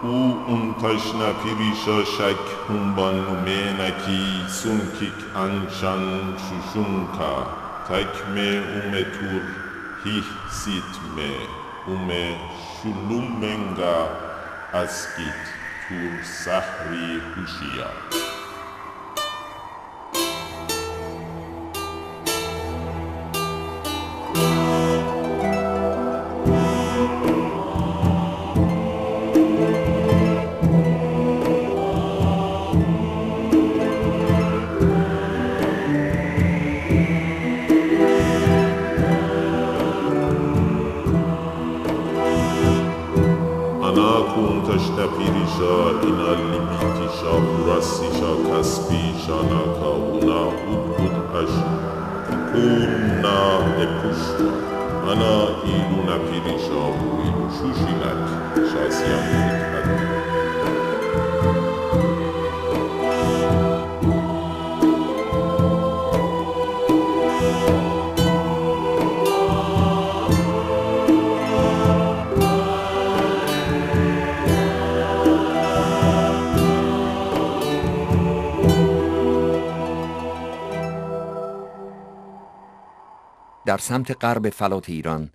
Unterschna pirisha shak humban menaki sunkik anshan shushunka takme umetur hih sitme ume shulumenga askit tur sahri hushia. Kuntaşta pirisha ina limitisha purasisha kaspişa naka una ubud ash kuna epuşta ana iluna pirisha ilu shushinak şasiyam hadi. در سمت غرب فلات ایران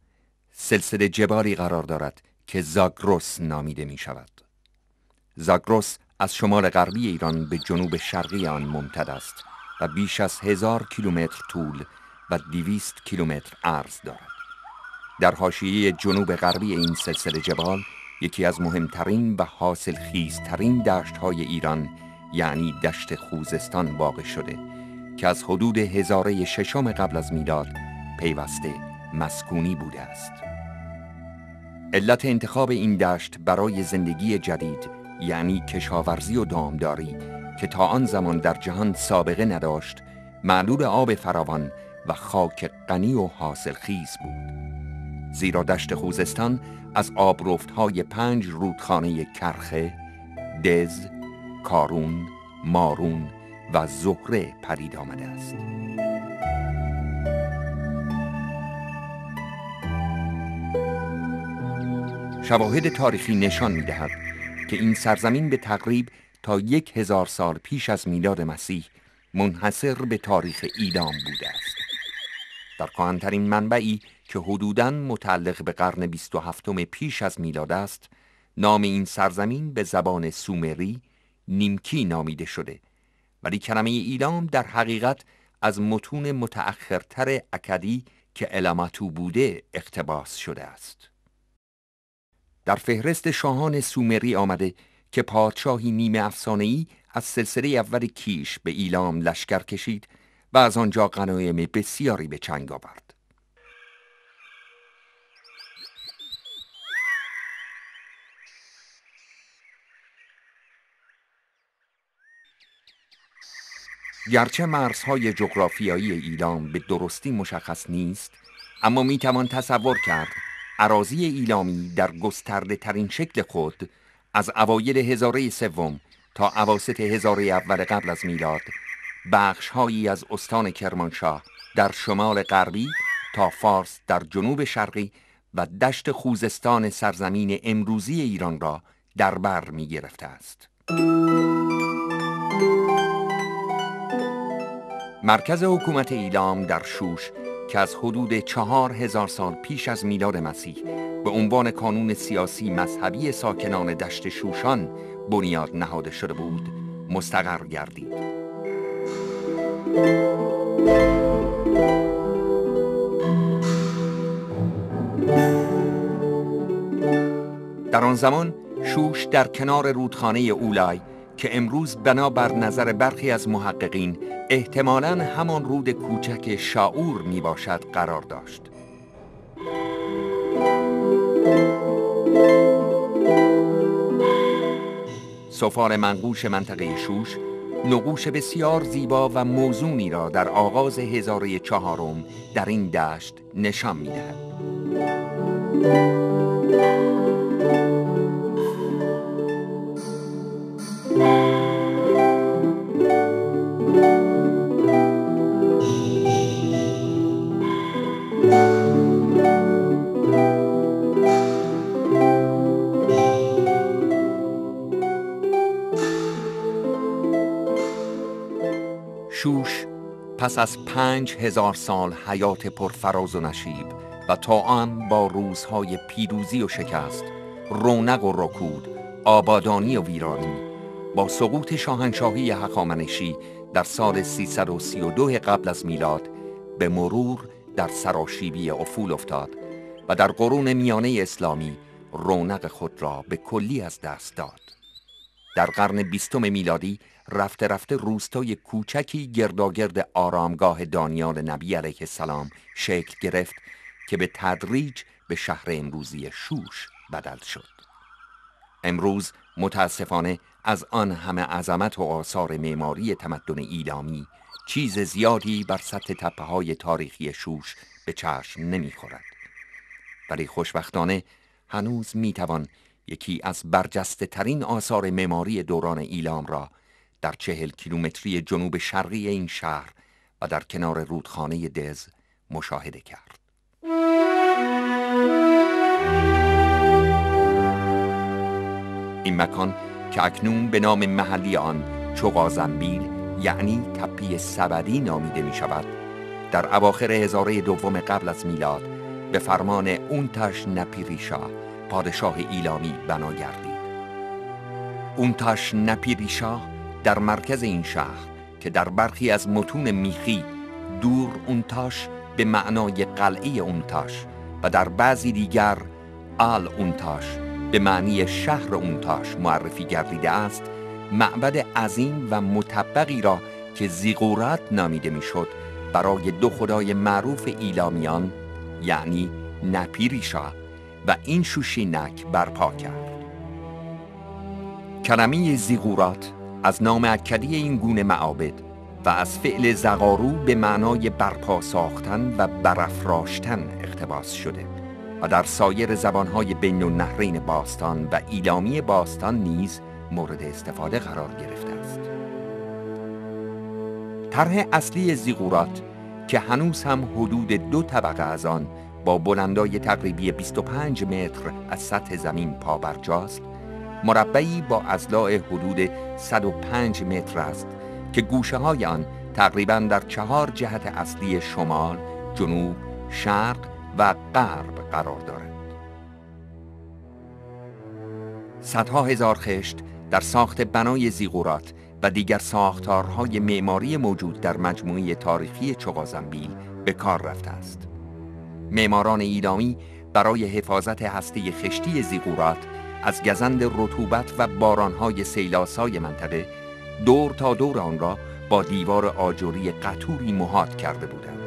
سلسله جبالی قرار دارد که زاگرس نامیده می شود. زاگرس از شمال غربی ایران به جنوب شرقی آن ممتد است و بیش از 1000 کیلومتر طول و 200 کیلومتر عرض دارد. در حاشیه جنوب غربی این سلسله جبال یکی از مهمترین و حاصلخیزترین دشت‌های ایران یعنی دشت خوزستان واقع شده که از حدود هزاره ششم قبل از میلاد پیوسته مسکونی بوده است. علت انتخاب این دشت برای زندگی جدید یعنی کشاورزی و دامداری که تا آن زمان در جهان سابقه نداشت، معلول آب فراوان و خاک غنی و حاصلخیز بود. زیرا دشت خوزستان از آبرفت‌های 5 رودخانه کرخه، دز، کارون، مارون و زهره پدید آمده است. شواهد تاریخی نشان می‌دهد که این سرزمین به تقریب تا 1000 سال پیش از میلاد مسیح منحصر به تاریخ ایلام بوده است. در کهن‌ترین منبعی که حدوداً متعلق به قرن 27 پیش از میلاد است، نام این سرزمین به زبان سومری نیمکی نامیده شده، ولی کلمه ایلام در حقیقت از متون متأخرتر اکدی که الاماتو بوده اقتباس شده است. در فهرست شاهان سومری آمده که پادشاهی نیمه افسانه‌ای از سلسله اول کیش به ایلام لشکر کشید و از آنجا غنایم بسیاری به چنگ آورد. گرچه مرزهای جغرافیایی ایلام به درستی مشخص نیست، اما میتوان تصور کرد اراضی ایلامی در گسترده ترین شکل خود از اوایل هزاره سوم تا اواسط هزاره اول قبل از میلاد بخش‌هایی از استان کرمانشاه در شمال غربی تا فارس در جنوب شرقی و دشت خوزستان سرزمین امروزی ایران را در بر می گرفته است. مرکز حکومت ایلام در شوش که از حدود 4000 سال پیش از میلاد مسیح به عنوان کانون سیاسی مذهبی ساکنان دشت شوشان بنیاد نهاده شده بود، مستقر گردید. در آن زمان شوش در کنار رودخانه اولای که امروز بنابر نظر برخی از محققین احتمالاً همان رود کوچک شاعور می باشد قرار داشت. سفال منقوش منطقه شوش نقوش بسیار زیبا و موزونی را در آغاز هزاره چهارم در این دشت نشان می دهد. پس از 5000 سال حیات پرفراز و نشیب و تا آن با روزهای پیروزی و شکست، رونق و رکود، آبادانی و ویرانی، با سقوط شاهنشاهی هخامنشی در سال 332 قبل از میلاد به مرور در سراشیبی افول افتاد و در قرون میانه اسلامی رونق خود را به کلی از دست داد. در قرن 20 میلادی رفته رفته روستای کوچکی گرداگرد آرامگاه دانیال نبی علیه السلام شکل گرفت که به تدریج به شهر امروزی شوش بدل شد. امروز متاسفانه از آن همه عظمت و آثار معماری تمدن ایلامی چیز زیادی بر سطح تپه‌های تاریخی شوش به چشم نمی‌خورد. ولی خوشبختانه هنوز میتوان یکی از برجسته ترین آثار معماری دوران ایلام را در 40 کیلومتری جنوب شرقی این شهر و در کنار رودخانه دز مشاهده کرد. این مکان که اکنون به نام محلی آن چوغازنبیل یعنی تپه سبدی نامیده می شود، در اواخر هزاره دوم قبل از میلاد به فرمان اونتاش نپیریشا پادشاه ایلامی بنا گردید. اونتاش نپیریشا در مرکز این شهر که در برخی از متون میخی دور اونتاش به معنای قلعه اونتاش و در بعضی دیگر آل اونتاش به معنی شهر اونتاش معرفی گردیده است، معبد عظیم و مطبقی را که زیغورات نامیده میشد برای دو خدای معروف ایلامیان یعنی نپیریشا و این شوشینک برپا کرد. کلمه زیغورات از نام اکدی این گونه معابد و از فعل زغارو به معنای برپا ساختن و برافراشتن اقتباس شده و در سایر زبانهای بین النهرین باستان و ایلامی باستان نیز مورد استفاده قرار گرفته است. طرح اصلی زیغورات که هنوز هم حدود 2 طبقه از آن با بلندای تقریبی 25 متر از سطح زمین پابرجاست، مربعی با اضلاع حدود 105 متر است که گوشه های آن تقریباً در 4 جهت اصلی شمال، جنوب، شرق و غرب قرار دارد. صدها هزار خشت در ساخت بنای زیغورات و دیگر ساختارهای معماری موجود در مجموعه تاریخی چوغازنبیل به کار رفته است. معماران ایلامی برای حفاظت هسته خشتی زیغورات از گزند رطوبت و بارانهای سیلاسای منطقه دور تا دور آن را با دیوار آجری قطوری محاط کرده بودند.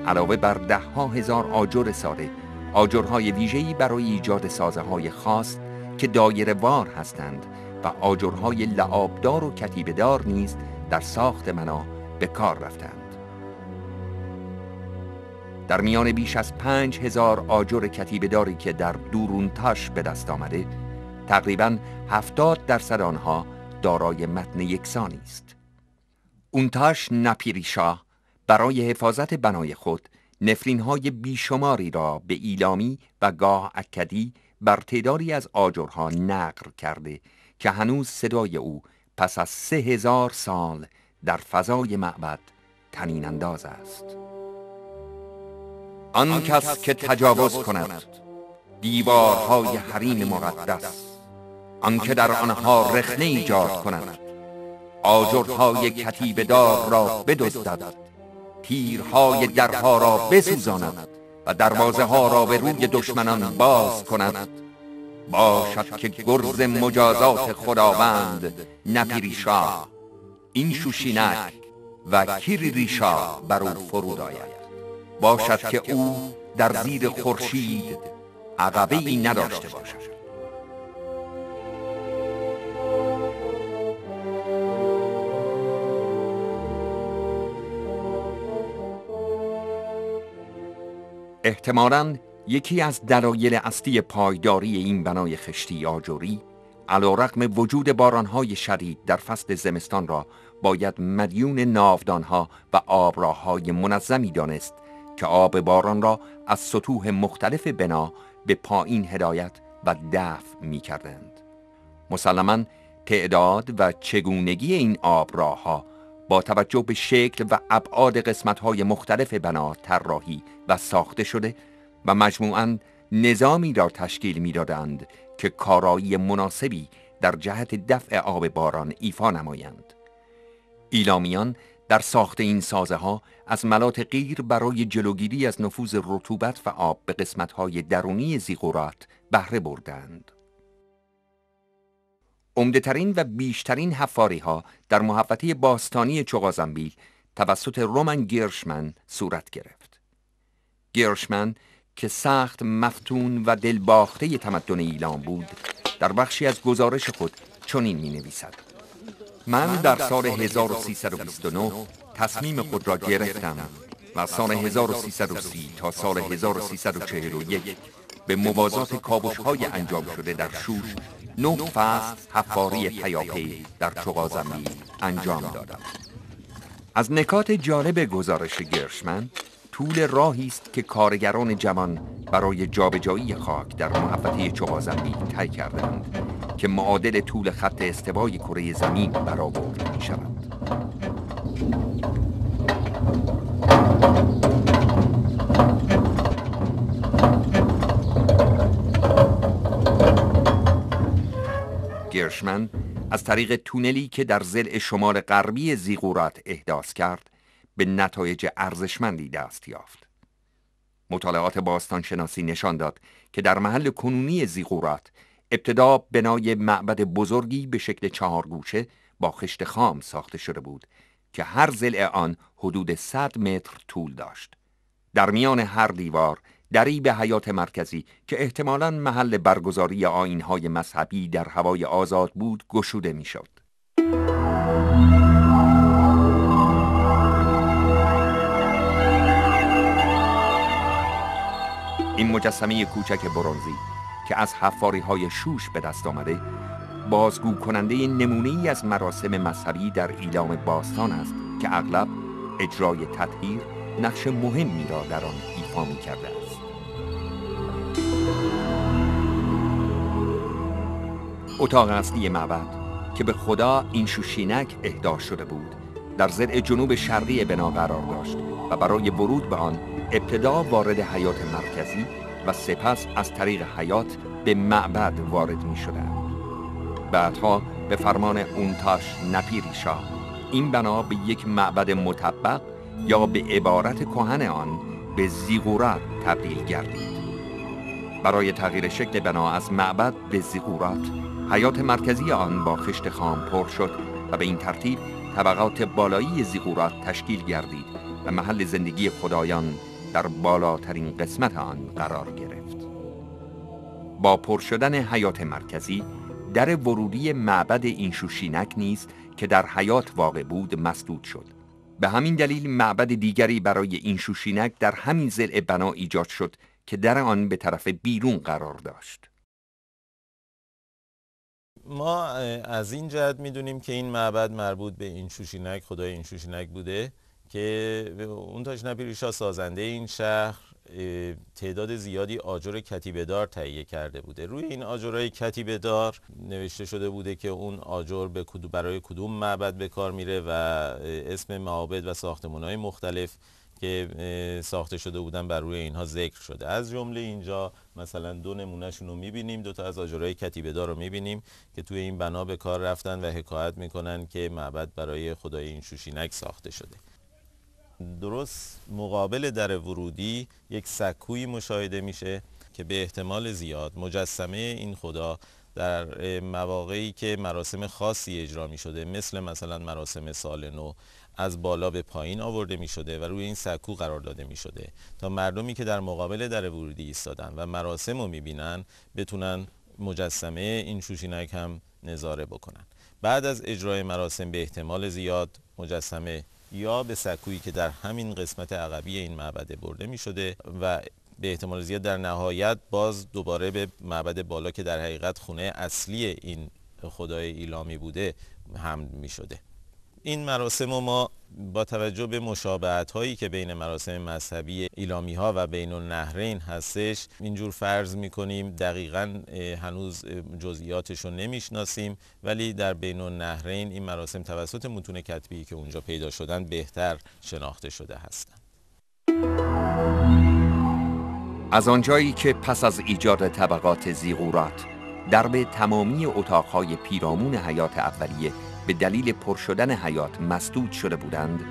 علاوه بر 10,000 آجر ساده، آجرهای ویژه‌ای برای ایجاد سازه‌های خاص که دایره‌وار هستند و آجرهای لعابدار و کتیبه‌دار نیز در ساخت بنا به کار رفتند. در میان بیش از 5,000 آجر کتیبه‌داری که در دورونتاش به دست آمده، تقریباً 70% آنها دارای متن یکسانی است. اونتاش نپیریشا برای حفاظت بنای خود نفرین‌های بیشماری را به ایلامی و گاه اکدی بر تعدادی از آجرها نقر کرده که هنوز صدای او پس از 3000 سال در فضای معبد طنین انداز است. آن کس که تجاوز کند دیوارهای حریم مقدس، آن که در آنها رخنه ایجاد کند، آجرهای کتیبه‌دار را بدزدد، تیرهای درها را بسوزاند و دروازه ها را به روی دشمنان باز کند، باشد که گرز مجازات خداوند نپیریشا، این شوشینک و کیریریشا بر او فرود آید. باشد که او در زیر خورشید عقبه ای نداشته باشد. احتمالاً یکی از دلایل اصلی پایداری این بنای خشتی آجری علیرغم وجود بارانهای شدید در فصل زمستان را باید مدیون ناودانها و آبراههای منظمی دانست که آب باران را از سطوح مختلف بنا به پایین هدایت و دفع می کردند. مسلماً تعداد و چگونگی این آبراه‌ها با توجه به شکل و ابعاد قسمت‌های مختلف بنا طراحی و ساخته شده و مجموعاً نظامی را تشکیل می‌دادند که کارایی مناسبی در جهت دفع آب باران ایفا نمایند. ایلامیان در ساخت این سازه‌ها از ملات غیر برای جلوگیری از نفوذ رطوبت و آب به قسمت‌های درونی زیگورات بهره بردند. عمده‌ترین و بیشترین حفاری‌ها در محوطه باستانی چغازنبیل توسط رومن گیرشمن صورت گرفت. گیرشمن که سخت مفتون و دلباخته تمدن ایلام بود، در بخشی از گزارش خود چنین می‌نویسد: من در سال 1329 تصمیم خود را گرفتم و از سال 1330 تا سال 1341 به موازات کاوش‌های انجام شده در شوش 9 فصل حفاری پیاپی در چغازنبیل انجام دادم. از نکات جالب گزارش گیرشمن طول راهی است که کارگران جوان برای جابجایی خاک در محوطه چغازنبیل طی کردند که معادل طول خط استوای کره زمین برآورده می شود. گیرشمن از طریق تونلی که در ضلع شمال غربی زیگورات احداث کرد به نتایج ارزشمندی دست یافت. مطالعات باستانشناسی نشان داد که در محل کنونی زیگورات ابتدا بنای معبد بزرگی به شکل 4 گوشه با خشت خام ساخته شده بود که هر ضلع آن حدود 100 متر طول داشت. در میان هر دیوار دری به حیات مرکزی که احتمالاً محل برگزاری آیین‌های مذهبی در هوای آزاد بود گشوده می‌شد. این مجسمه کوچک برنزی که از حفاری‌های شوش به دست آمده، بازگو کننده نمونه‌ای از مراسم مذهبی در ایلام باستان است که اغلب اجرای تطهیر نقش مهمی را در آن ایفا می‌کرده است. اتاق اصلی معبد که به خدا اینشوشینک اهدا شده بود، در ضلع جنوب شرقی بنا قرار داشت و برای ورود به آن ابتدا وارد حیات مرکزی و سپس از طریق حیات به معبد وارد می شدند. بعدها به فرمان اونتاش نپیریشا این بنا به یک معبد مطبق یا به عبارت کهن آن به زیگورات تبدیل گردید. برای تغییر شکل بنا از معبد به زیگورات، حیات مرکزی آن با خشت خام پر شد و به این ترتیب طبقات بالایی زیگورات تشکیل گردید و محل زندگی خدایان در بالاترین قسمت آن قرار گرفت. با پر شدن حیات مرکزی، در ورودی معبد اینشوشینک نیز که در حیات واقع بود مسدود شد. به همین دلیل معبد دیگری برای اینشوشینک در همین ضلع بنا ایجاد شد که در آن به طرف بیرون قرار داشت. ما از این جهت میدونیم که این معبد مربوط به اینشوشینک، خدای اینشوشینک بوده که اونتاش نپیریشا سازنده این شهر تعداد زیادی آجر کتیبه‌دار تهیه کرده بوده. روی این آجرهای کتیبه‌دار نوشته شده بوده که اون آجر برای کدوم معبد به کار میره و اسم معابد و ساختمان‌های مختلف که ساخته شده بودن بر روی اینها ذکر شده. از جمله اینجا مثلا 2 نمونهشون رو میبینیم، 2 تا از آجرهای کتیبه‌دار رو میبینیم که توی این بنا به کار رفتن و حکایت میکنن که معبد برای خدای اینشوشینک ساخته شده. درست مقابل در ورودی یک سکویی مشاهده میشه که به احتمال زیاد مجسمه این خدا در مواقعی که مراسم خاصی اجرا می شده، مثلا مراسم سال نو، از بالا به پایین آورده می شده و روی این سکو قرار داده می شده تا مردمی که در مقابل در ورودی ایستادن و مراسم رو می بینن بتونن مجسمه اینشوشینک هم نظاره بکنن. بعد از اجرای مراسم به احتمال زیاد مجسمه یا به سکویی که در همین قسمت عقبی این معبد برده می شده و به احتمال زیاد در نهایت باز دوباره به معبد بالا که در حقیقت خونه اصلی این خدای ایلامی بوده حمل می شده. این مراسم رو ما با توجه به مشابهت هایی که بین مراسم مذهبی ایلامی ها و بین النهرین هستش اینجور فرض میکنیم. دقیقاً هنوز جزئیاتش رو نمیشناسیم، ولی در بین النهرین این مراسم توسط متون کتبی که اونجا پیدا شدن بهتر شناخته شده هستند. از آنجایی که پس از ایجاد طبقات زیغورات درب تمامی اتاقهای پیرامون حیات اولیه به دلیل پر شدن حیات مسدود شده بودند،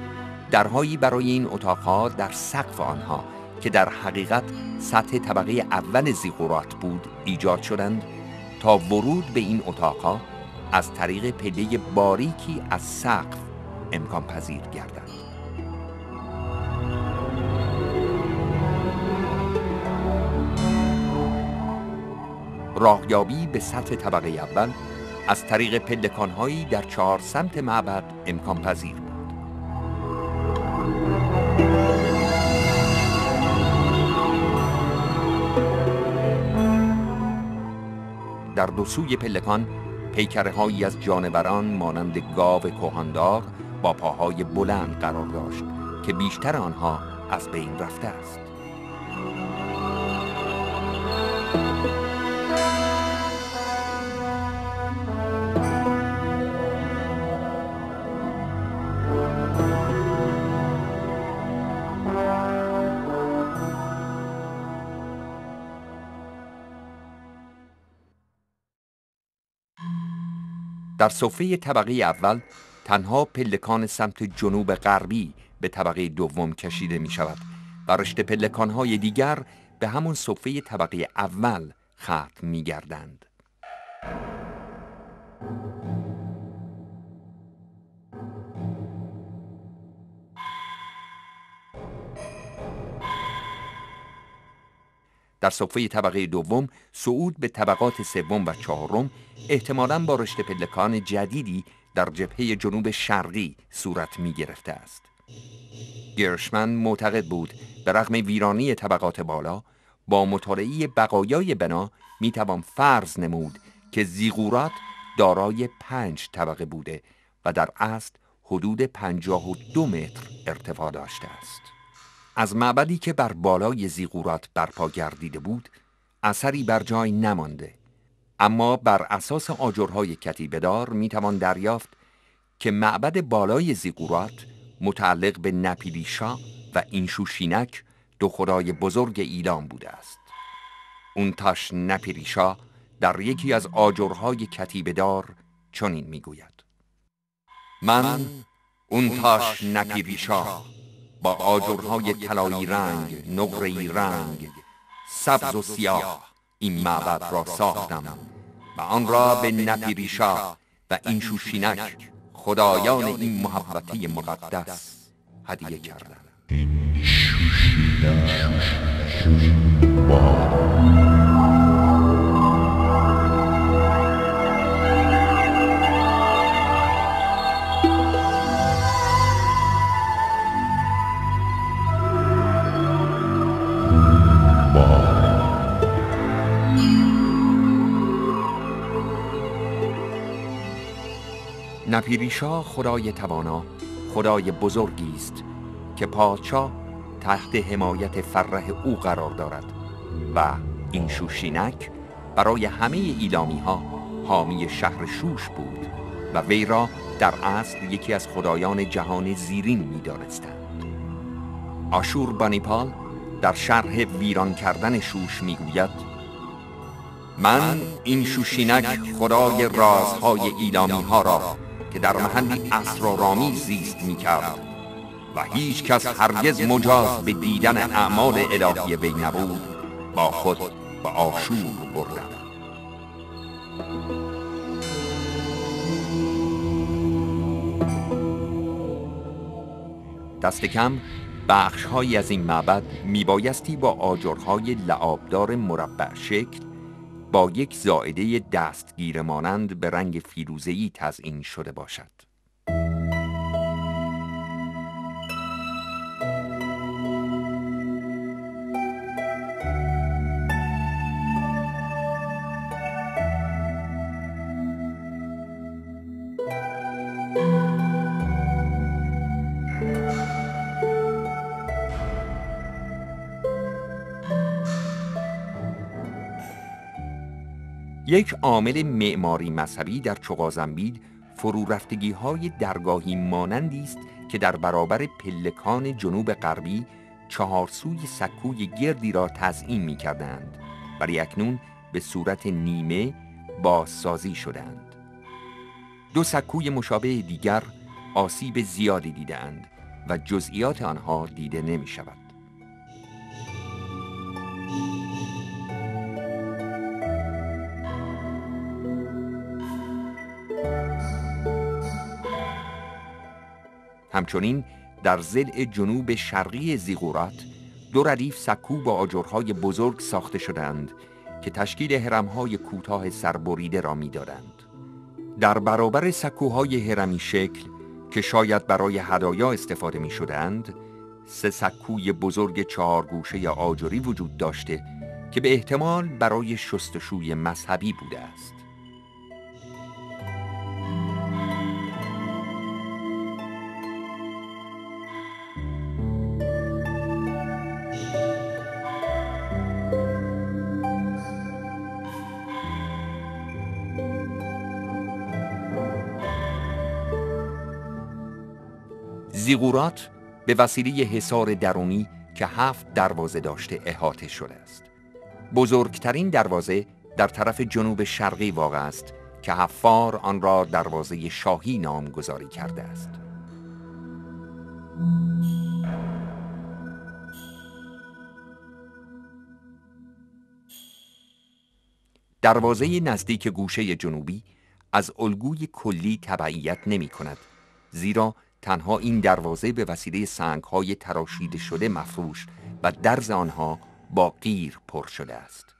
درهایی برای این اتاقها در سقف آنها که در حقیقت سطح طبقه اول زیغورات بود ایجاد شدند تا ورود به این اتاقها از طریق پله باریکی از سقف امکان پذیر گردد. راهیابی به سطح طبقه اول از طریق پلکان‌هایی در 4 سمت معبد امکان پذیر بود. در دو سوی پلکان پیکره‌هایی از جانوران مانند گاو کهاندار با پاهای بلند قرار داشت که بیشتر آنها از بین رفته است. در صفحه طبقه اول تنها پلکان سمت جنوب غربی به طبقه دوم کشیده می شود و رشته پلکان‌های دیگر به همون صفحه طبقه اول ختم می گردند. در صفحه طبقه دوم صعود به طبقات سوم و چهارم احتمالاً با رشته پلکان جدیدی در جبهه جنوب شرقی صورت می گرفته است. گرشمن معتقد بود به رغم ویرانی طبقات بالا با مطالعه بقایای بنا می توان فرض نمود که زیغورات دارای 5 طبقه بوده و در اصل حدود 52 متر ارتفاع داشته است. از معبدی که بر بالای زیغورات برپا گردیده بود اثری بر جای نمانده، اما بر اساس آجرهای کتیبه‌دار میتوان دریافت که معبد بالای زیغورات متعلق به نپیلیشا و اینشوشینک، دو خدای بزرگ ایلام بوده است. اونتاش نپیلیشا در یکی از آجرهای کتیبه‌دار چنین میگوید: من اونتاش نپیلیشا با آجرهای طلایی رنگ، نقره‌ای رنگ، سبز و سیاه این معبد را ساختم و آن را به نپیلیشا و اینشوشینک خدایان این محوطه مقدس هدیه کردم. نپیلیشا خدای توانا، خدای بزرگی است که پادشاه تحت حمایت فرح او قرار دارد و اینشوشینک برای همه ایلامی ها حامی شهر شوش بود و وی را در اصل یکی از خدایان جهان زیرین می دانستند. آشوربانیپال در شرح ویران کردن شوش می گوید: من اینشوشینک خدای رازهای ایلامی ها را که در محلی اسرارآمیز زیست می‌کرد و هیچ کس هرگز مجاز به دیدن اعمال الهی وی نبود، با خود به آشور بردم. دست کم بخش‌هایی از این معبد میبایستی با آجرهای لعابدار مربع شکل با یک زائده دستگیر مانند به رنگ فیروزه‌ای تزیین شده باشد. یک عامل معماری مذهبی در چغازنبیل فرو رفتگی‌های درگاهی مانندی است که در برابر پلکان جنوب غربی چهارسوی سکوی گردی را تزیین می‌کردند، ولی اکنون به صورت نیمه بازسازی شدند. دو سکوی مشابه دیگر آسیب زیادی دیدند و جزئیات آنها دیده نمی‌شود. همچنین در ضلع جنوب شرقی زیغورات دو ردیف سکو با آجرهای بزرگ ساخته شدند که تشکیل هرم‌های کوتاه سربریده را می‌دادند. در برابر سکوهای هرمی شکل که شاید برای هدایا استفاده می‌شدند، سه سکوی بزرگ چهارگوشه آجری وجود داشته که به احتمال برای شستشوی مذهبی بوده است. زیغورات به وسیله حصار درونی که 7 دروازه داشته احاطه شده است. بزرگترین دروازه در طرف جنوب شرقی واقع است که حفار آن را دروازه شاهی نامگذاری کرده است. دروازه نزدیک گوشه جنوبی از الگوی کلی تبعیت نمی کند، زیرا تنها این دروازه به وسیله سنگ‌های تراشیده شده مفروش و درز آنها با قیر پر شده است.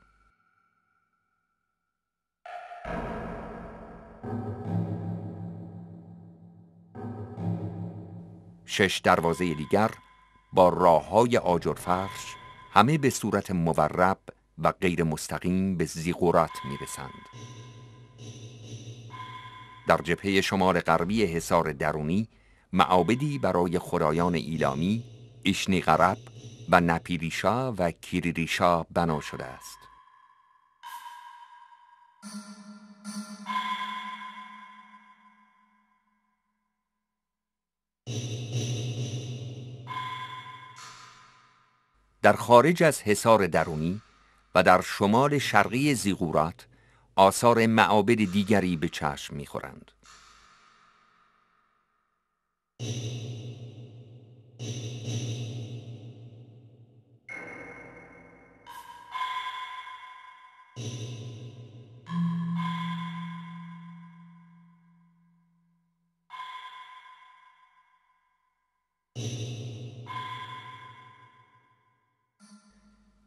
شش دروازه دیگر با راه‌های آجرفرش همه به صورت مورب و غیر مستقیم به زیغورات می‌رسند. در جبهه شمال غربی حصار درونی معابدی برای خدایان ایلامی، ایشنیغرب و نپیریشا و کیریریشا بنا شده است. در خارج از حصار درونی و در شمال شرقی زیغورات آثار معابد دیگری به چشم می‌خورند.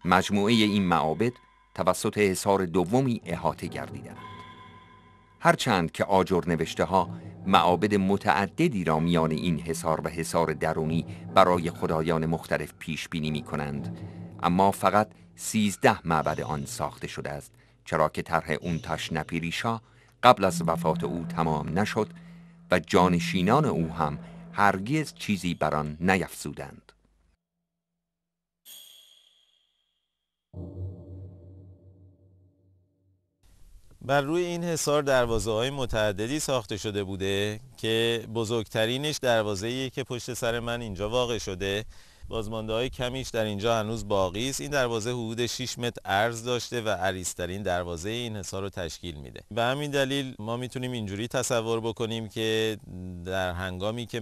مجموعه این معابد توسط حصار دومی احاطه گردیدند. هرچند که آجر نوشته ها معابد متعددی را میان این حصار و حصار درونی برای خدایان مختلف پیش بینی می کنند، اما فقط 13 معبد آن ساخته شده است، چرا که طرح اونتاش نپیریشا قبل از وفات او تمام نشد و جانشینان او هم هرگز چیزی بر آن نیفزودند. بر روی این حصار دروازه‌های متعددی ساخته شده بوده که بزرگترینش دروازه‌ایه که پشت سر من اینجا واقع شده. بازمانده‌های کمیش در اینجا هنوز باقی است. این دروازه حدود 6 متر عرض داشته و عریض‌ترین دروازه این حصار رو تشکیل میده. به همین دلیل ما میتونیم اینجوری تصور بکنیم که در هنگامی که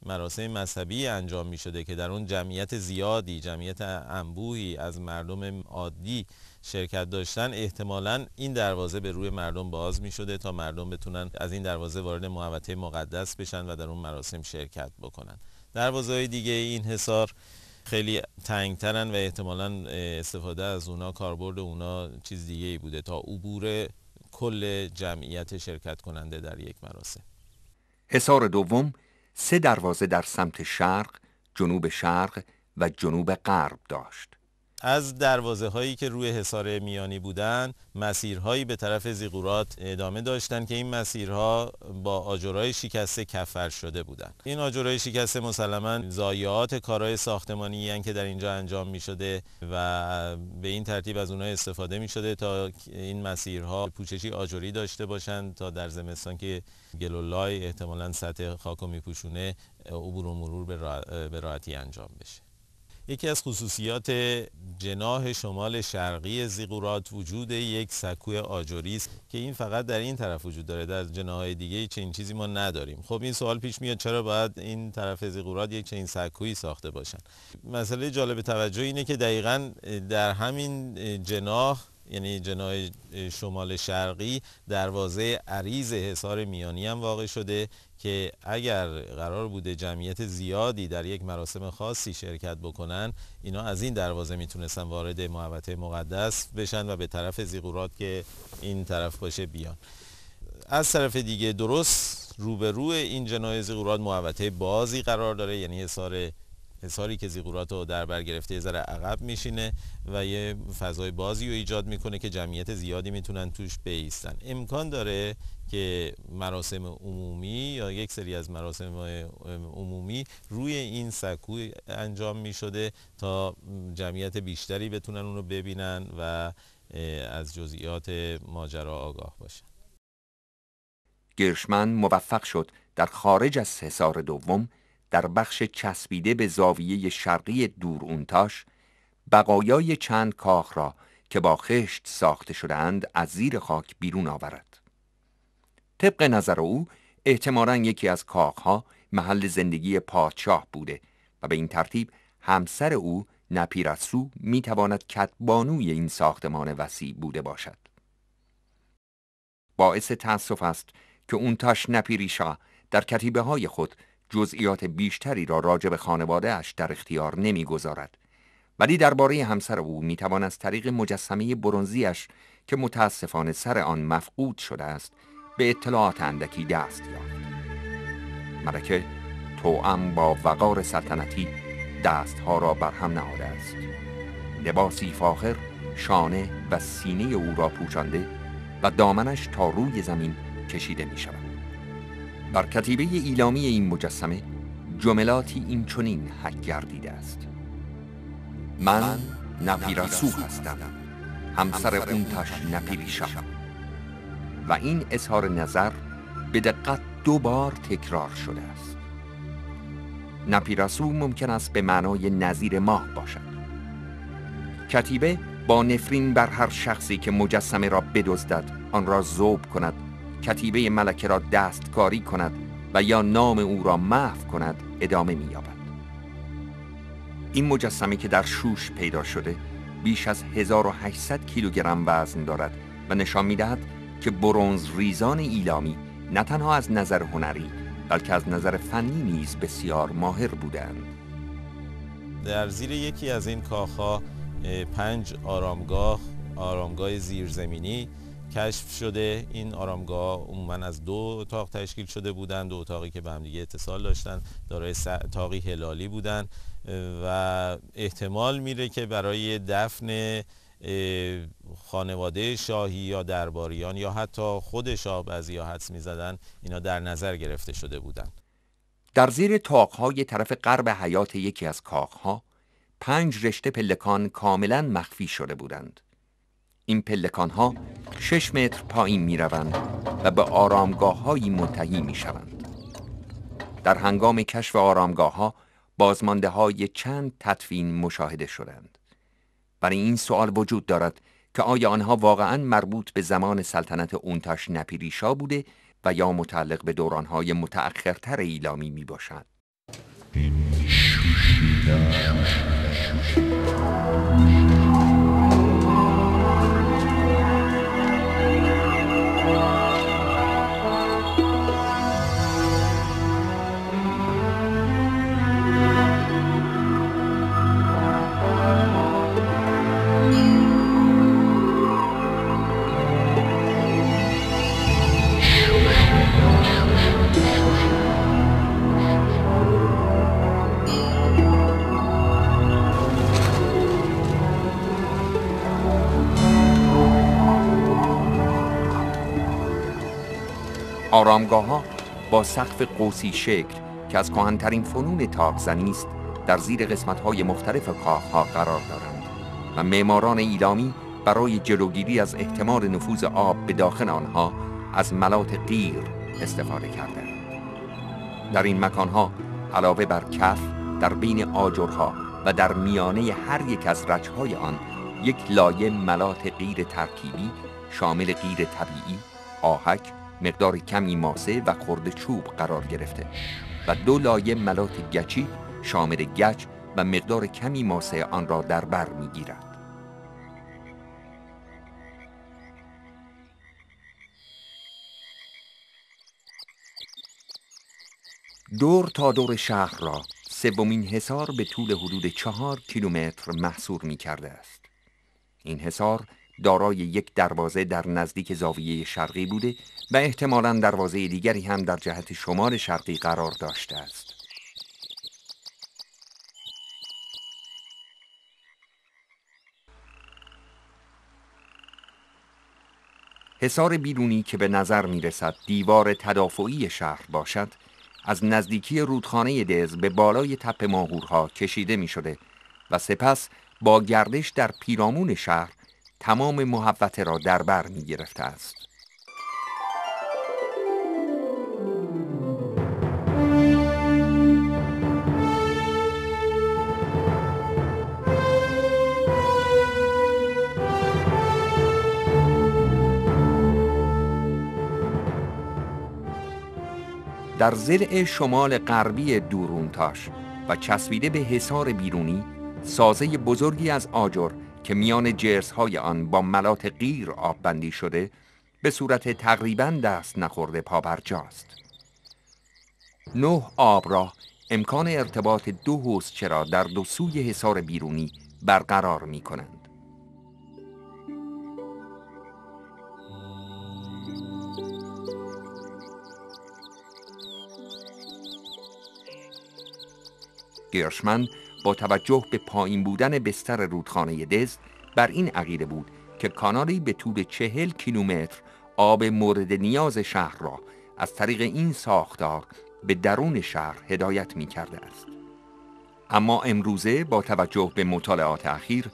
مراسم مذهبی انجام میشده که در اون جمعیت زیادی، جمعیت انبوهی از مردم عادی شرکت داشتن، احتمالاً این دروازه به روی مردم باز می شده تا مردم بتونن از این دروازه وارد محوطه مقدس بشن و در اون مراسم شرکت بکنن. دروازه‌های دیگه این حصار خیلی تنگترن و احتمالاً استفاده از اونا، کاربرد اونا چیز دیگه ای بوده تا عبور کل جمعیت شرکت کننده در یک مراسم. حصار دوم 3 دروازه در سمت شرق، جنوب شرق و جنوب غرب داشت. از دروازه هایی که روی حصار میانی بودن مسیرهایی به طرف زیغورات ادامه داشتن که این مسیرها با آجرهای شکسته کفر شده بودن. این آجرهای شکسته مسلماً ضایعات کارهای ساختمانی هستند که در اینجا انجام می شده و به این ترتیب از اونها استفاده می شده تا این مسیرها پوششی آجری داشته باشند تا در زمستان که گلولای احتمالاً سطح خاکو می پوشونه عبور و مرور به راحتی انجام بشه. یکی از خصوصیات جناح شمال شرقی زیغورات وجود یک سکوی آجری است که این فقط در این طرف وجود داره، در جناح‌های دیگه چنین چیزی ما نداریم. خب این سوال پیش میاد چرا باید این طرف زیغورات یک چنین سکویی ساخته باشن؟ مسئله جالب توجه اینه که دقیقاً در همین جناح، یعنی جناح شمال شرقی، دروازه عریض حصار میانی هم واقع شده که اگر قرار بوده جمعیت زیادی در یک مراسم خاصی شرکت بکنن، اینا از این دروازه میتونستن وارد محوطه مقدس بشن و به طرف زیغورات که این طرف باشه بیان. از طرف دیگه درست روبروی این جناح زیغورات محوطه بازی قرار داره، یعنی حصاری که زیغورات رو در بر گرفته یه ذره عقب میشینه و یه فضای بازی رو ایجاد میکنه که جمعیت زیادی میتونن توش بایستن. امکان داره که مراسم عمومی یا یک سری از مراسم عمومی روی این سکوی انجام میشده تا جمعیت بیشتری بتونن اون رو ببینن و از جزئیات ماجرا آگاه باشن. گرشمن موفق شد در خارج از حصار دوم در بخش چسبیده به زاویه شرقی دور اونتاش بقایای چند کاخ را که با خشت ساخته شده‌اند از زیر خاک بیرون آورد. طبق نظر او احتمالاً یکی از کاخها محل زندگی پادشاه بوده و به این ترتیب همسر او نپیرسو میتواند کدبانوی این ساختمان وسیع بوده باشد. باعث تأسف است که اونتاش نپیریشا در کتیبه های خود جزئیات بیشتری را راجع به خانواده اش در اختیار نمیگذارد، ولی درباره همسر او میتوان از طریق مجسمه برنزیش که متاسفانه سر آن مفقود شده است به اطلاعات اندکی دست یافت. ملکه توأم با وقار سلطنتی دستها را بر هم نهاده است. لباسی فاخر شانه و سینه او را پوشانده و دامنش تا روی زمین کشیده می شود. بر کتیبه ایلامی این مجسمه جملاتی این چنین حک گردیده است: من نپیرسو هستم، همسر اونتاش نپیریشا. و این اظهار نظر به دقت 2 بار تکرار شده است. نپیرسو ممکن است به معنای نظیر ماه باشد. کتیبه با نفرین بر هر شخصی که مجسمه را بدزدد، آن را ذوب کند، کتیبه ملکه را دستکاری کند و یا نام او را محو کند ادامه می‌یابد. این مجسمه که در شوش پیدا شده بیش از 1800 کیلوگرم وزن دارد و نشان می‌دهد که برنز ریزان ایلامی نه تنها از نظر هنری بلکه از نظر فنی نیز بسیار ماهر بودند. در زیر یکی از این کاخ‌ها 5 آرامگاه زیرزمینی کشف شده. این آرامگاه عموماً از 2 اتاق تشکیل شده بودند، 2 اتاقی که به هم دیگه اتصال داشتن، دارای اتاقی هلالی بودند و احتمال میره که برای دفن خانواده شاهی یا درباریان یا حتی خود شاه، بعضیا حدس می‌زدن اینا در نظر گرفته شده بودند. در زیر طاق‌های طرف غرب حیاط یکی از کاخ‌ها 5 رشته پلکان کاملاً مخفی شده بودند. این پلکان‌ها 6 متر پایین می‌روند و به آرامگاه‌هایی منتهی می‌شوند. در هنگام کشف آرامگاه‌ها بازمانده‌های چند تدفین مشاهده شدند. برای این سوال وجود دارد که آیا آنها واقعاً مربوط به زمان سلطنت اونتاش نپیریشا بوده و یا متعلق به دوران‌های متأخرتر ایلامی میباشد. آرامگاه‌ها با سقف قوسی شکل که از کهن‌ترین فنون تاق‌زنی است در زیر قسمت‌های مختلف کاخ‌ها قرار دارند و معماران ایلامی برای جلوگیری از احتمال نفوذ آب به داخل آنها از ملات قیر استفاده کردند. در این مکان‌ها علاوه بر کف، در بین آجرها و در میانه هر یک از رچه‌های آن یک لایه ملات غیر ترکیبی شامل غیر طبیعی، آهک، مقدار کمی ماسه و خرده چوب قرار گرفته و 2 لایه ملات گچی شامل گچ و مقدار کمی ماسه آن را در بر می‌گیرد. دور تا دور شهر را سومین حصار به طول حدود 4 کیلومتر محصور می کرده است. این حصار دارای یک دروازه در نزدیک زاویه شرقی بوده و احتمالاً دروازه دیگری هم در جهت شمال شرقی قرار داشته است. حصار بیرونی که به نظر می رسد دیوار تدافعی شهر باشد، از نزدیکی رودخانه دز به بالای تپه ماهورها کشیده می شده و سپس با گردش در پیرامون شهر تمام محوطه را در بر می گرفته است. در ضلع شمال غربی دورونتاش و چسبیده به حصار بیرونی سازه بزرگی از آجر که میان جرس‌های آن با ملات قیر آببندی شده به صورت تقریباً دست نخورده پابرجاست. 9 آبراه امکان ارتباط 2 حوضچه را در 2 سوی حصار بیرونی برقرار می کنند. گیرشمن با توجه به پایین بودن بستر رودخانه دز بر این عقیده بود که کانالی به طول 40 کیلومتر آب مورد نیاز شهر را از طریق این ساختار به درون شهر هدایت می کرده است. اما امروزه با توجه به مطالعات اخیر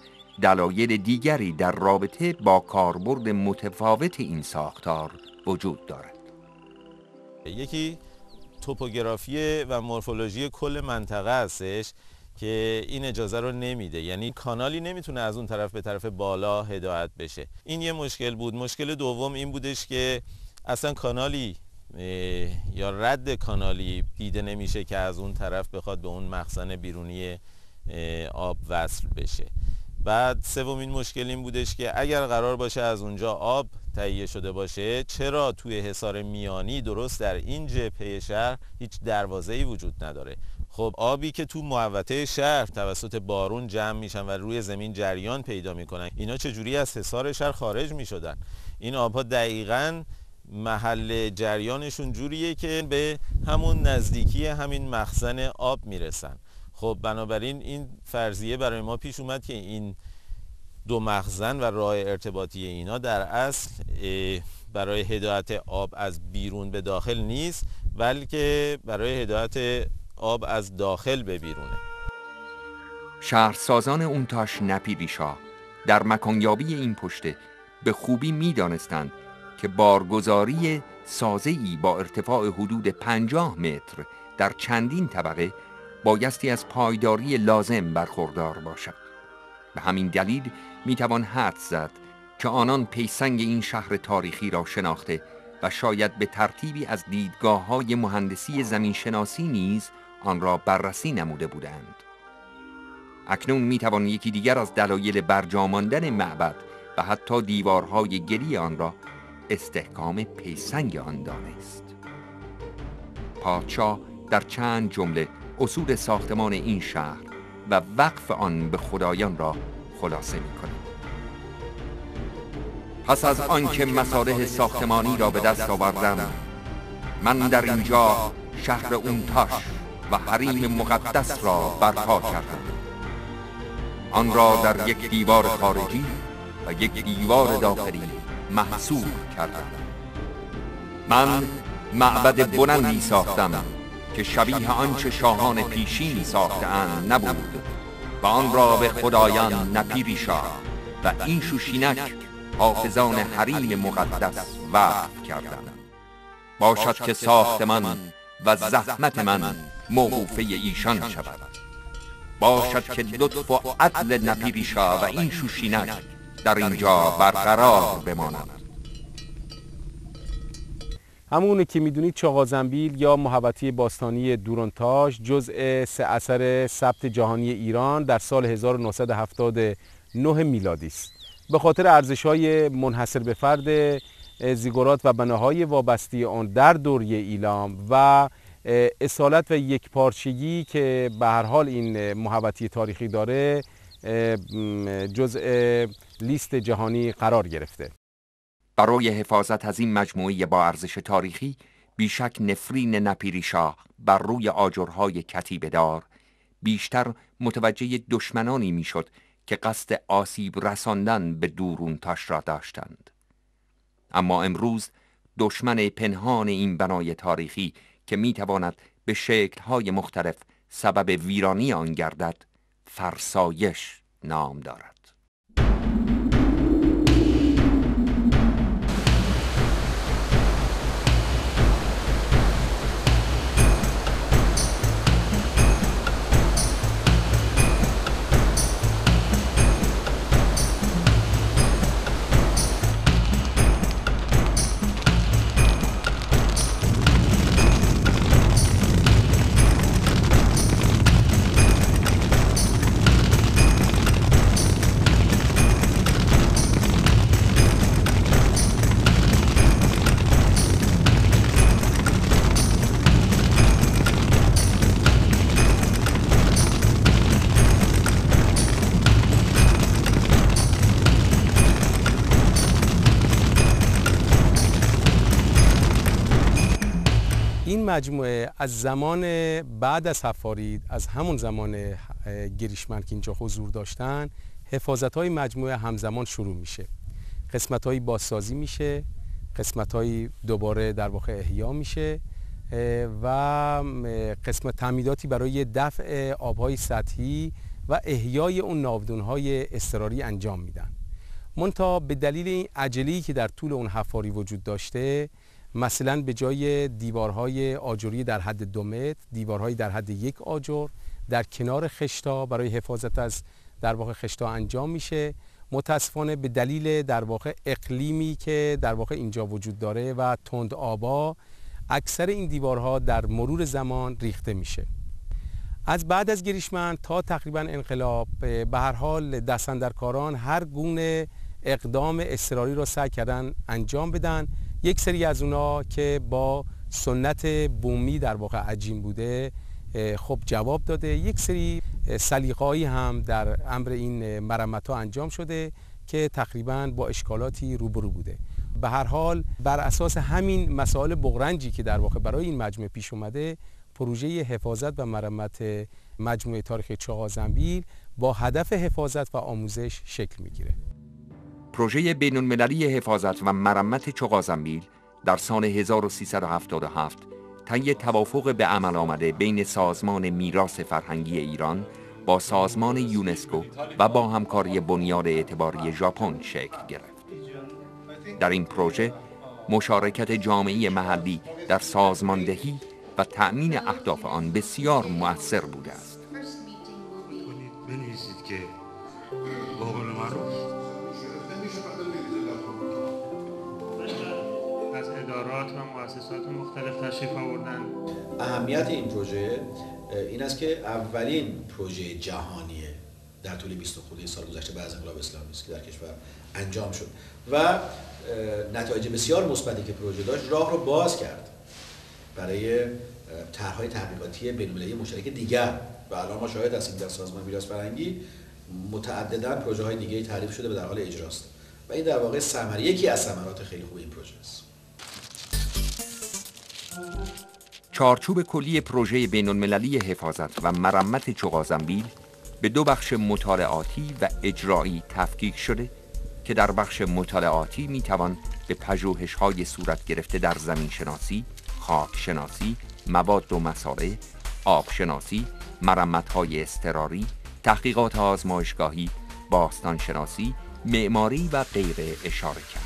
دلایل دیگری در رابطه با کاربرد متفاوت این ساختار وجود دارد. یکی توپوگرافی و مورفولوژی کل منطقه هستش که این اجازه رو نمیده، یعنی کانالی نمیتونه از اون طرف به طرف بالا هدایت بشه. این یه مشکل بود. مشکل دوم این بودش که اصلا کانالی یا رد کانالی دیده نمیشه که از اون طرف بخواد به اون مخزن بیرونی آب وصل بشه. بعد سومین مشکل این بودش که اگر قرار باشه از اونجا آب تهیه شده باشه، چرا توی حصار میانی درست در این جبهه شهر هیچ دروازه‌ای وجود نداره؟ خب آبی که تو محوطه شهر توسط بارون جمع میشن و روی زمین جریان پیدا میکنن، اینا چجوری از حصار شهر خارج میشدن؟ این آبها دقیقاً محل جریانشون جوریه که به همون نزدیکی همین مخزن آب میرسن. خب بنابراین این فرضیه برای ما پیش اومد که این 2 مخزن و راه ارتباطی اینا در اصل برای هدایت آب از بیرون به داخل نیست، بلکه برای هدایت آب از داخل به بیرونه. شهرسازان اونتاش نپیریشا در مکانیابی این پشته به خوبی می‌دانستند که بارگذاری سازه‌ای با ارتفاع حدود 50 متر در چندین طبقه بایستی از پایداری لازم برخوردار باشد. به همین دلیل میتوان حدس زد که آنان پیسنگ این شهر تاریخی را شناخته و شاید به ترتیبی از دیدگاه‌های مهندسی زمینشناسی نیز آن را بررسی نموده بودند. اکنون میتوان یکی دیگر از دلایل برجاماندن معبد و حتی دیوارهای گلی آن را استحکام پیسنگ آن دانست. پادشاه در چند جمله اصول ساختمان این شهر و وقف آن به خدایان را خلاصه می‌کند. پس از آنکه مصالح ساختمانی را به دست آوردم، من در اینجا شهر اونتاش و حریم مقدس را برپا کردم. آن را در یک دیوار خارجی و یک دیوار داخلی محصور کردم. من معبد بلندی ساختم که شبیه آنچه شاهان پیشین ساخته‌اند نبود و آن را به خدایان نپیری شاه و این شوشینک حافظان حریم مقدس وقف کردم. باشد که ساخت من و زحمت من موقوفه ایشان شود. باشد که لطف و عدل نپیری شاه و این شوشینک در اینجا برقرار بماند. همونه که میدونید چغازنبیل یا محوطه باستانی دورونتاژ جزء 3 اثر ثبت جهانی ایران در سال 1979 میلادی است. به خاطر ارزش‌های منحصر به فرد زیگورات و بناهای وابسته آن در دوره ایلام و اصالت و یکپارچگی که به هر حال این محوطه تاریخی داره جزء لیست جهانی قرار گرفته. برای حفاظت از این مجموعه با ارزش تاریخی بیشک نفرین نپیری شاه بر روی آجرهای کتیبه دار بیشتر متوجه دشمنانی میشد که قصد آسیب رساندن به دورونتاش را داشتند. اما امروز دشمن پنهان این بنای تاریخی که میتواند به شکل‌های مختلف سبب ویرانی آن گردد فرسایش نام دارد. این مجموعه از زمان بعد از حفارید، از همون زمان گریشمن که اینجا حضور داشتن، حفاظت‌های مجموعه همزمان شروع میشه. قسمت‌های بازسازی میشه، قسمت‌های دوباره در واقع احیا میشه و قسمت تعمیداتی برای دفع آب‌های سطحی و احیای اون ناودون‌های اضطراری انجام میدن. منتها به دلیل این عجله‌ای که در طول اون حفاری وجود داشته، مثلا به جای دیوارهای آجری در حد 2 متر، دیوارهای در حد 1 آجر در کنار خشتا برای حفاظت از در واقع خشتا انجام میشه. متاسفانه به دلیل در واقع اقلیمی که در واقع اینجا وجود داره و تند آبا، اکثر این دیوارها در مرور زمان ریخته میشه. از بعد از گریشمن تا تقریبا انقلاب به هر حال دستاندرکاران هر گونه اقدام اضطراری را سعی کردن انجام بدن. یک سری از اونا که با سنت بومی در واقع عجین بوده خب جواب داده، یک سری سلیقه‌ای هم در امر این مرمت‌ها انجام شده که تقریباً با اشکالاتی روبرو بوده. به هر حال بر اساس همین مسائل بغرنجی که در واقع برای این مجموعه پیش اومده، پروژه حفاظت و مرمت مجموعه تاریخی چغازنبیل با هدف حفاظت و آموزش شکل میگیره. پروژه بین‌المللی حفاظت و مرمت چغازنبیل در سال 1377 طی توافق به عمل آمده بین سازمان میراث فرهنگی ایران با سازمان یونسکو و با همکاری بنیاد اعتباری ژاپن شکل گرفت. در این پروژه مشارکت جامعه محلی در سازماندهی و تأمین اهداف آن بسیار مؤثر بوده است. بنویسید که به قول معروف از ادارات و مؤسسات مختلف تشریف آوردن. اهمیت این پروژه این است که اولین پروژه جهانیه در طول 20 خورده سال گذشته بعد از انقلاب اسلامی است که در کشور انجام شد و نتایج بسیار مثبتی که پروژه داشت راه رو باز کرد برای طرح‌های تحقیقاتی بین‌المللی مشترک دیگر و الان ما شاهد هستیم در سازمان میراث فرهنگی متعدداً پروژه‌های دیگه‌ای تعریف شده و در حال اجراست و این در واقع یکی از ثمرات خیلی خوب این پروژه است. چارچوب کلی پروژه بین‌المللی حفاظت و مرمت چغازنبیل به 2 بخش مطالعاتی و اجرایی تفکیک شده که در بخش مطالعاتی میتوان به پژوهش‌های صورت گرفته در زمین شناسی، خاک شناسی، مواد و مصارع، آب شناسی، مرمت‌های اضطراری، تحقیقات آزمایشگاهی، باستان شناسی، معماری و غیره اشاره کرد.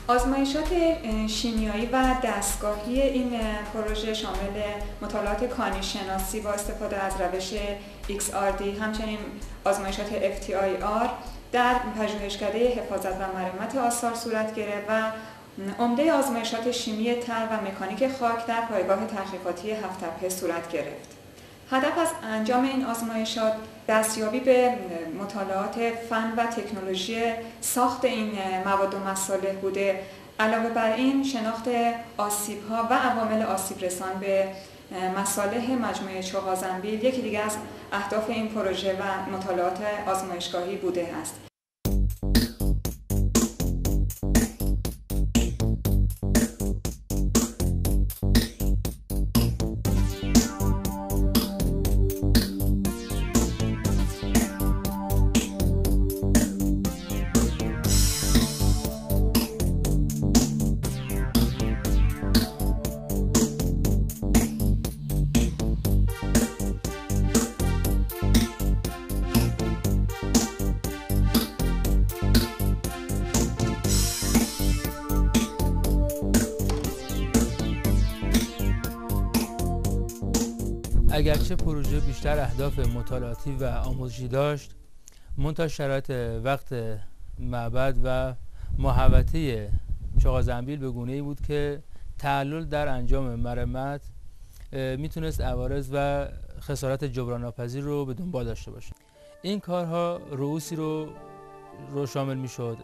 آزمایشات شیمیایی و دستگاهی این پروژه شامل مطالعات کانی شناسی با استفاده از روش XRD، همچنین آزمایشات FTIR در پژوهشکده حفاظت و مرمت آثار صورت گرفت و عمده آزمایشات شیمی تر و مکانیک خاک در پایگاه تحقیقاتی هفت‌تپه صورت گرفت. هدف از انجام این آزمایشات دستیابی به مطالعات فن و تکنولوژی ساخت این مواد و مصالح بوده. علاوه بر این شناخت آسیب‌ها و عوامل آسیب رسان به مصالح مجموعه چغازنبیل یکی دیگر از اهداف این پروژه و مطالعات آزمایشگاهی بوده است. اگرچه پروژه بیشتر اهداف مطالعاتی و آموزشی داشت، منتها شرایط وقت معبد و محوطه چغازنبیل به گونه‌ای بود که تعلل در انجام مرمت میتونست عوارض و خسارات جبران ناپذیر رو به دنبال داشته باشه. این کارها رؤوسی رو شامل میشد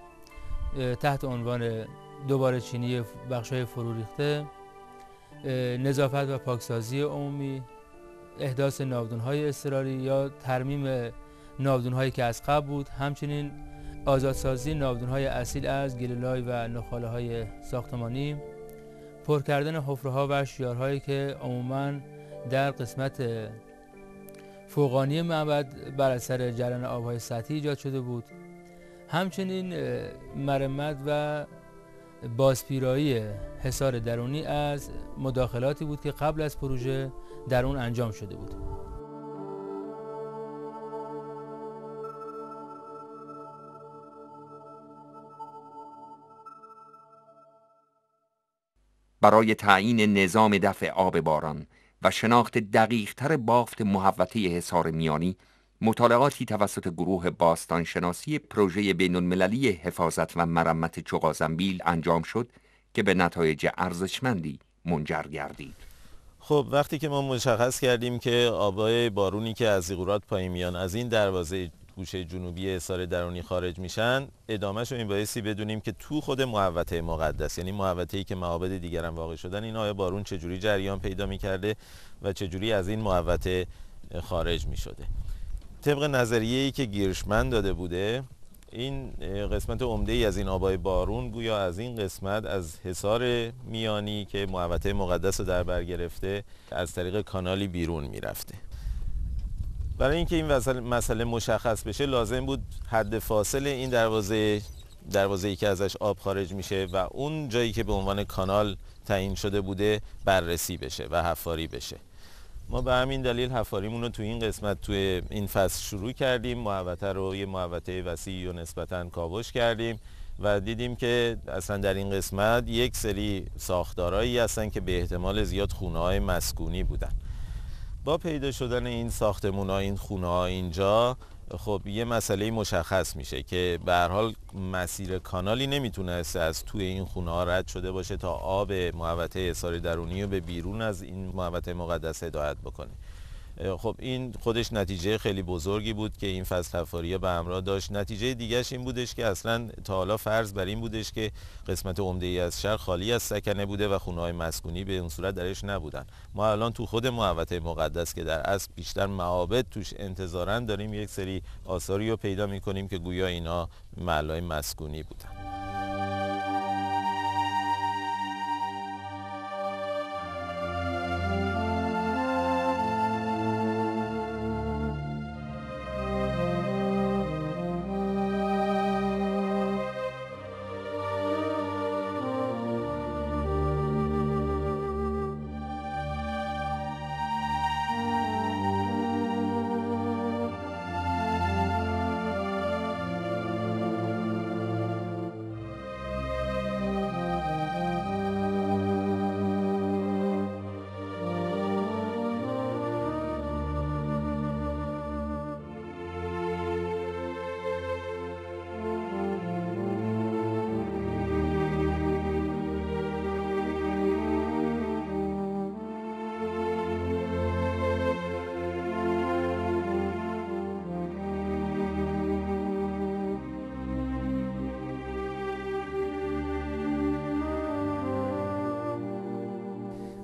تحت عنوان دوباره چینی بخش‌های فرو ریخته، نظافت و پاکسازی عمومی، احداث ناودون‌های اضطراری یا ترمیم ناودون‌هایی که از قبل بود، همچنین آزادسازی ناودون‌های اصیل از گلولای و نخاله‌های ساختمانی، پر کردن حفره‌ها و شیارهایی که عموماً در قسمت فوقانی معبد بر اثر جریان آب‌های سطحی ایجاد شده بود، همچنین مرمت و بازپیرایی حصار درونی از مداخلاتی بود که قبل از پروژه در اون انجام شده بود. برای تعیین نظام دفع آب باران و شناخت دقیق‌تر بافت محوطه حصار میانی، مطالعاتی توسط گروه باستان شناسی پروژه بین‌المللی حفاظت و مرمت چغازنبیل انجام شد که به نتایج ارزشمندی منجر گردید. خب وقتی که ما مشخص کردیم که آبای بارونی که از زیقورات پایین میان از این دروازه گوشه جنوبی حصار درونی خارج میشن، ادامهش رو این بایستی بدونیم که تو خود محوطه مقدس، یعنی محوطه‌ای که معابد دیگر هم واقع شدن، این آب بارون چجوری جریان پیدا میکرده و چجوری از این محوطه خارج میشده. طبق نظریه‌ای که گیرشمن داده بوده، این قسمت عمده‌ای از این آبای بارون گویا از این قسمت از حصار میانی که محوطه مقدس رو در بر گرفته از طریق کانالی بیرون میرفته. برای اینکه این مسئله مشخص بشه لازم بود حد فاصله این دروازه‌ای که ازش آب خارج میشه و اون جایی که به عنوان کانال تعیین شده بوده بررسی بشه و حفاری بشه. ما به همین دلیل حفاریمون رو تو این قسمت توی این فصل شروع کردیم. محوطه رو یه محوطه وسیع و نسبتاً کاوش کردیم و دیدیم که اصلا در این قسمت یک سری ساختارهایی هستن که به احتمال زیاد خونه‌های مسکونی بودن. با پیدا شدن این ساختمون‌ها، این خونه‌ها اینجا، خب یه مسئله مشخص میشه که به هر حال مسیر کانالی نمیتونست از توی این خونه ها رد شده باشه تا آب محوطه حصار درونی رو به بیرون از این محوطه مقدس هدایت بکنه. خب این خودش نتیجه خیلی بزرگی بود که این فصل حفاری به همراه داشت. نتیجه دیگهش این بودش که اصلا تا حالا فرض بر این بودش که قسمت عمده‌ای از شهر خالی از سکنه بوده و خونه‌های مسکونی به اون صورت درش نبودن. ما الان تو خود محوطه مقدس که در اصل بیشتر معابد توش انتظارن داریم یک سری آثاری رو پیدا می‌کنیم که گویا اینا محل‌های مسکونی بودن.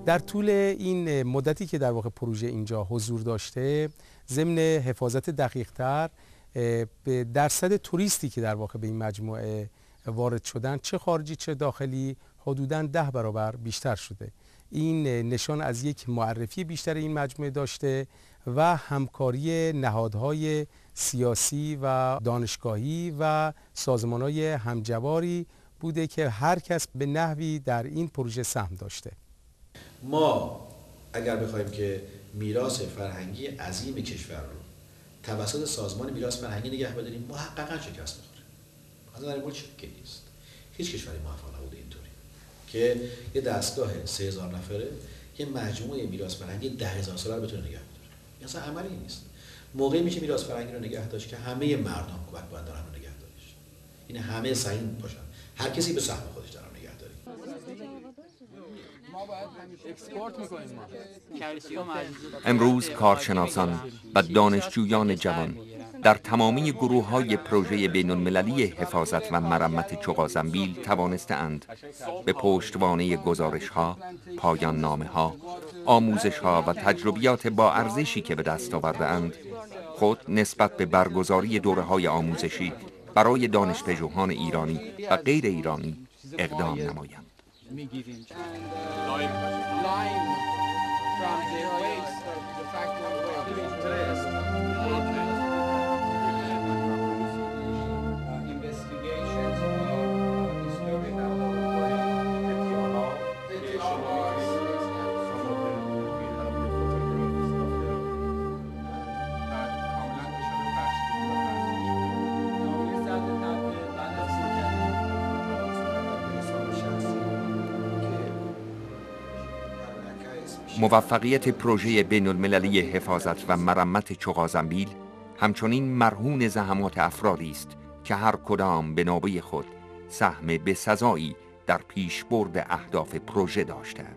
در طول این مدتی که در واقع پروژه اینجا حضور داشته، ضمن حفاظت دقیق‌تر به درصد توریستی که در واقع به این مجموعه وارد شدن، چه خارجی چه داخلی، حدوداً 10 برابر بیشتر شده. این نشان از یک معرفی بیشتر این مجموعه داشته و همکاری نهادهای سیاسی و دانشگاهی و سازمان‌های همجواری بوده که هر کس به نحوی در این پروژه سهم داشته. ما اگر بخوایم که میراث فرهنگی عظیم کشور رو توسط سازمان میراث فرهنگی نگه بداریم، محققاً شکست می‌خوره. از نظر من شکی نیست. هیچ کشوری موفق نبوده اینطوری که یه دستگاه 3000 نفره یه مجموعه میراث فرهنگی 10000 ساله رو بتونه نگه داره. این اصلا عملی نیست. موقعی میشه میراث فرهنگی رو نگه داشت که همه مردم کمک باید دارن رو نگه داشت. این همه سعی باشن. هر کسی به سهم خودش دارن نگه داره. امروز کارشناسان و دانشجویان جوان در تمامی گروه‌های پروژه بین‌المللی حفاظت و مرمت چغازنبیل توانسته‌اند به پشتوانه گزارش‌ها، پایان نامه‌ها، آموزش‌ها و تجربیات با ارزشی که به دست آورده‌اند، خود نسبت به برگزاری دوره‌های آموزشی برای دانش‌پژوهان ایرانی و غیر ایرانی اقدام نمایند. موفقیت پروژه بین‌المللی حفاظت و مرمت چغازنبیل همچنین مرهون زحمات افرادی است که هر کدام به نوبه خود سهم بسزایی در پیشبرد اهداف پروژه داشتند.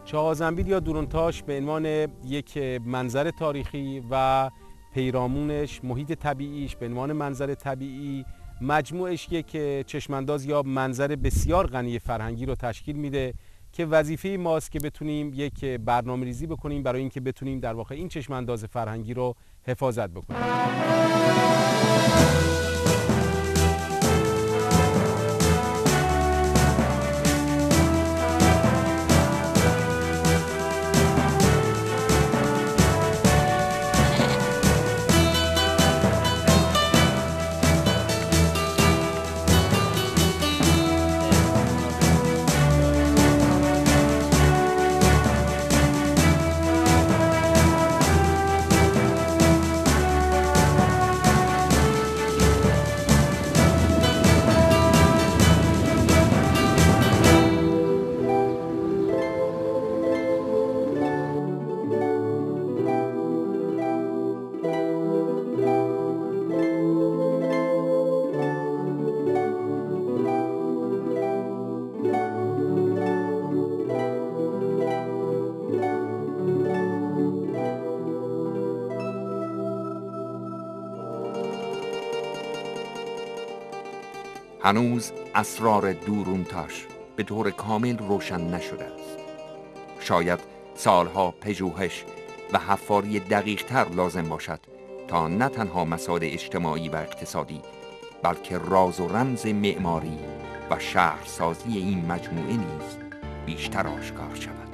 چغازنبیل یا دورونتاش به عنوان یک منظر تاریخی و پیرامونش، محیط طبیعیش به عنوان منظر طبیعی، مجموعش یک چشمانداز یا منظر بسیار غنی فرهنگی رو تشکیل میده که وظیفه ماست که بتونیم یک برنامه‌ریزی بکنیم برای اینکه بتونیم در واقع این چشمانداز فرهنگی رو حفاظت بکنیم. هنوز اسرار دورونتاش به طور کامل روشن نشده است. شاید سالها پژوهش و حفاری دقیق تر لازم باشد تا نه تنها مسائل اجتماعی و اقتصادی بلکه راز و رمز معماری و شهرسازی این مجموعه نیز بیشتر آشکار شود.